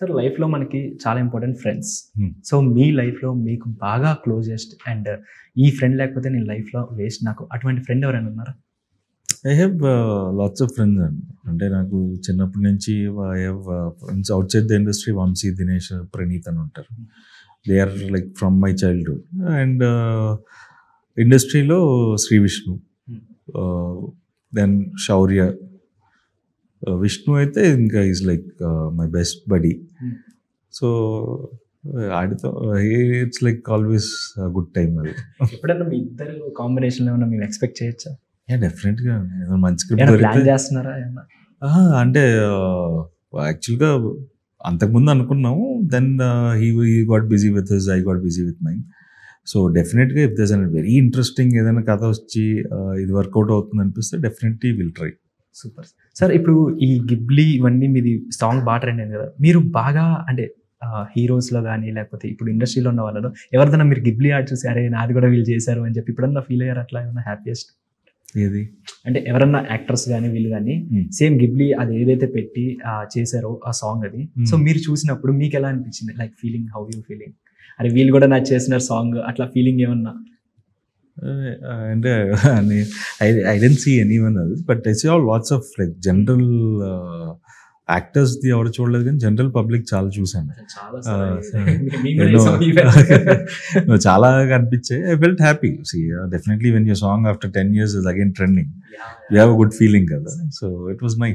Sir లైఫ్‌లో మనకి చాలా ఇంపార్టెంట్ ఫ్రెండ్స్. హ్మ్. సో మీ లైఫ్‌లో మీకు బాగా క్లోజెస్ట్ అండ్ ఈ ఫ్రెండ్ లేకపోతే నేను లైఫ్‌లో వేస్ట్ నాకు అటువంటి ఫ్రెండ్ ఎవరైనా ఉన్నారా? I have lots of friends అండి. అంటే నాకు చిన్నప్పటి నుంచి I have friends outside the industry. Vamshi, Dinesh, Praneeth అని ఉంటారు. They are like from my childhood. And ఇండస్ట్రీలో శ్రీ విష్ణు, దెన్ శౌర్య. విష్ణు అయితే ఇంకా is like my best buddy. So ఆడితో it's like always good time అది. ఎప్పుడైనా మీ ఇద్దరు కాంబినేషన్‌లో ఏమన్నా మేము ఎక్స్‌పెక్ట్ చేయొచ్చా? డెఫినెట్గా మంచి స్క్రిప్ట్ ఏమైనా దొరికితే ప్లాన్ చేస్తున్నారా ఏమన్నా? అంటే యాక్చువల్గా అంతకుముందు అనుకున్నాము. Then he got busy with his, I got busy with mine. So డెఫినెట్గా if there's an very interesting ఏదైనా కథ వచ్చి ఇది వర్కౌట్ అవుతుంది అనిపిస్తే definitely will try. Super. Sir ఇప్పుడు ఈ గిబ్లీ ఇవన్నీ మీది సాంగ్ బాగా ట్రెండ్ అయింది కదా! మీరు బాగా అంటే హీరోస్‌లో గాని లేకపోతే ఇప్పుడు ఇండస్ట్రీలో ఉన్న వాళ్ళలో ఎవరిదైనా మీరు గిబ్లీ ఆర్ట్ చూసి అరే! నాది కూడా వీళ్ళు చేశారు అని చెప్పి ఎప్పుడన్నా ఫీల్ అయ్యారా అట్లా ఏమన్నా హ్యాపీయెస్ట్? ఏది అంటే ఎవరన్నా యాక్టర్స్ గాని వీళ్ళు గాని సేమ్ గిబ్లీ అది ఏదైతే పెట్టి చేశారో ఆ సాంగ్ అది. సో మీరు చూసినప్పుడు మీకు ఎలా అనిపించింది? Like feeling how you feeling? అరే! వీళ్ళు కూడా నాకు చేసినారు సాంగ్ అట్లా ఫీలింగ్ ఏమన్నా? అంటే I didn't see anyone else, but I see all lots of like general యాక్టర్స్ది ఎవరు చూడలేదు కానీ జనరల్ పబ్లిక్ చాలా చూసాను. చాలా కనిపించాయి. I felt happy. See definitely when your song after 10 years is again trending, you have a good feeling కదా. So it was nice.